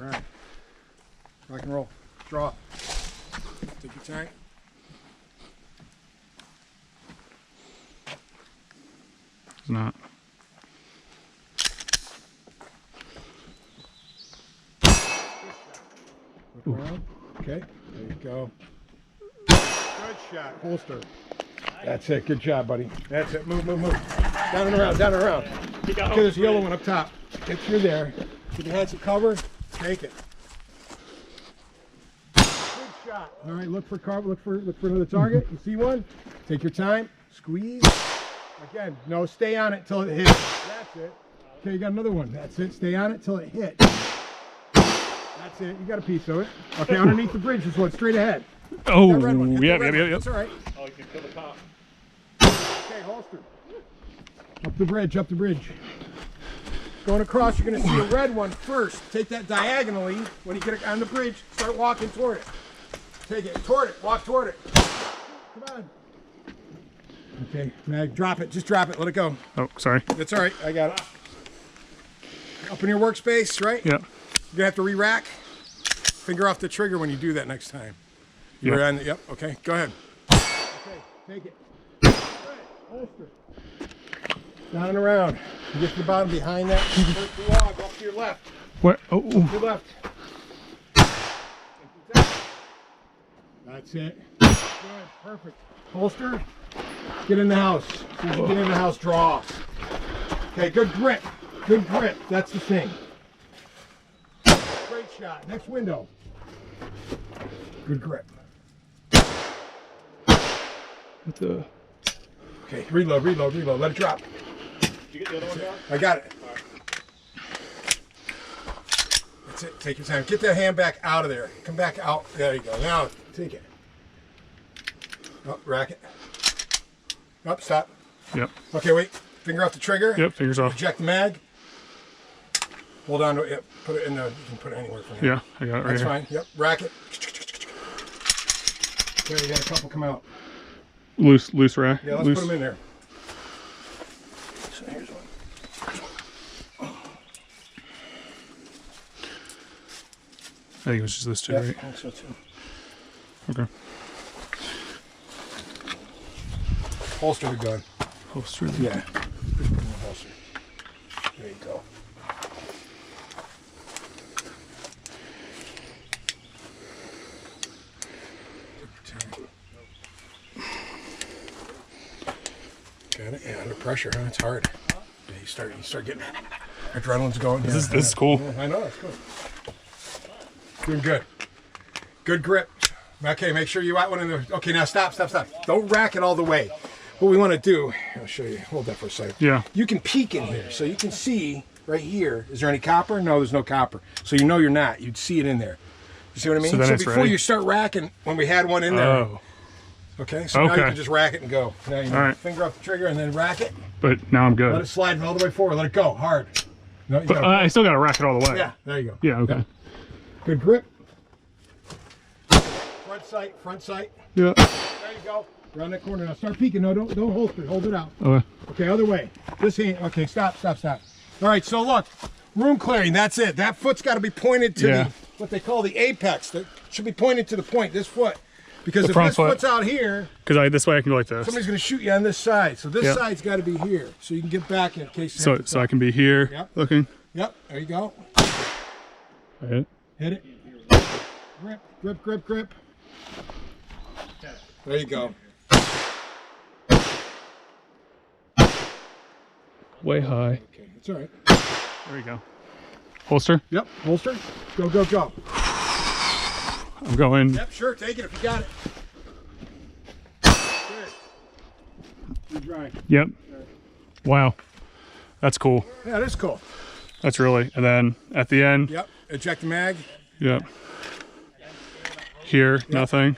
Right. Rock and roll. Draw. Take your time. It's not. Look around. Okay. There you go. Good shot. Holster. That's it. Good job, buddy. That's it. Move, move, move. Down and around, down and around. Okay, there's a yellow one up top. Get through there. Get behind some cover. Take it. Good shot. All right, look for cover. Look for another target. You see one? Take your time. Squeeze. Again, no, stay on it till it hits. That's it. Okay, you got another one. That's it. Stay on it till it hits. That's it. You got a piece of it. Okay, underneath the bridge. This one, straight ahead. Oh, yep. That's all right. Oh, you can kill the cop. Okay, holster. Up the bridge, up the bridge. Going across, you're going to see a red one first. Take that diagonally. When you get on the bridge, start walking toward it. Take it toward it. Walk toward it. Come on. Okay, Mag, drop it. Just drop it. Let it go. Oh, sorry. That's all right. I got it. Up in your workspace, right? Yeah. You're going to have to re-rack. Finger off the trigger when you do that next time. You're Yep. on the, yep, okay, go ahead. Okay, take it. All right, holster. Down and around. You get to the bottom behind that. First the log, off to your left. What? Oh, To your left. That's it. Good, perfect. Holster. Get in the house. As soon as you get in the house, draw. Okay, good grip. Good grip. That's the thing. Great shot. Next window. Good grip. what the? Okay, reload, reload, reload. Let it drop. Did you get the other one down? I got it. That's it. Take your time. Get that hand back out of there. Come back out. There you go. Now, take it. Up, rack it. Up, stop. Yep. Okay, wait. Finger off the trigger. Yep. Fingers off. Eject the mag. Hold on to it. Yep. Put it in the. You can put it anywhere from here. Yeah, I got it right That's here. fine. Yep. Rack it. There, you got a couple come out. Loose rack. Yeah, let's loose. put them in there. So here's one. I think it was just this two, Yep, right? I think so too. Okay. Holster the gun. Holster. Yeah. Just put it in the holster. There you go. Got it? Yeah, under pressure, huh? It's hard. Yeah, you start getting adrenaline's going. This is cool. Yeah, I know, it's good. Doing good. Good grip. Okay, make sure you got one in there. Okay, now stop. Don't rack it all the way. What we want to do, I'll show you. Hold that for a second. Yeah. You can peek in here, so you can see right here. Is there any copper? No, there's no copper. So you know you're not. You'd see it in there. You see what I mean? So then it's before ready? you start racking, when we had one in there. Oh. Okay, so now you Okay. can just rack it and go. Now you All right. finger off the trigger and then rack it. But now I'm good. Let it slide all the way forward. Let it go hard. No, you But gotta, I still got to rack it all the way. yeah, there you go. Yeah. Okay. Good grip. Front sight. Yeah. There you go. Around that corner now. Start peeking. No, don't holster it. Hold it out. Okay. Okay, other way. This hand. Okay, stop. All right, so look, room clearing. That's it. That foot's got to be pointed to Yeah. the what they call the apex. That should be pointed to the point. This foot, because The if front this foot. foot's out here, Because this way I can go like this. somebody's going to shoot you on this side. So this Yep. side's got to be here, so you can get back in case. You So have to I can be here Yep. looking. Yep. There you go. I hit. Hit it. Grip. There you go. Way high. Okay, it's all right. There we go. Holster. Yep. Holster. Go. I'm going. Yep. Sure. Take it if you got it. Good. You're dry. Yep. Wow. That's cool. Yeah, that's cool. That's really. And then at the end. Yep. Eject the mag. Yep. Here, nothing.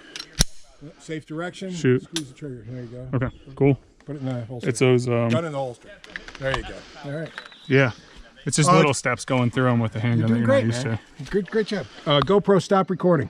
Yep. Safe direction. Shoot. Squeeze the trigger. There you go. Okay. Cool. Put it in the holster. It's those. Gun in the holster. There you go. All right. Yeah. It's just little steps going through them with the handgun that You're you're doing not great, used man. to. Great job. GoPro, stop recording.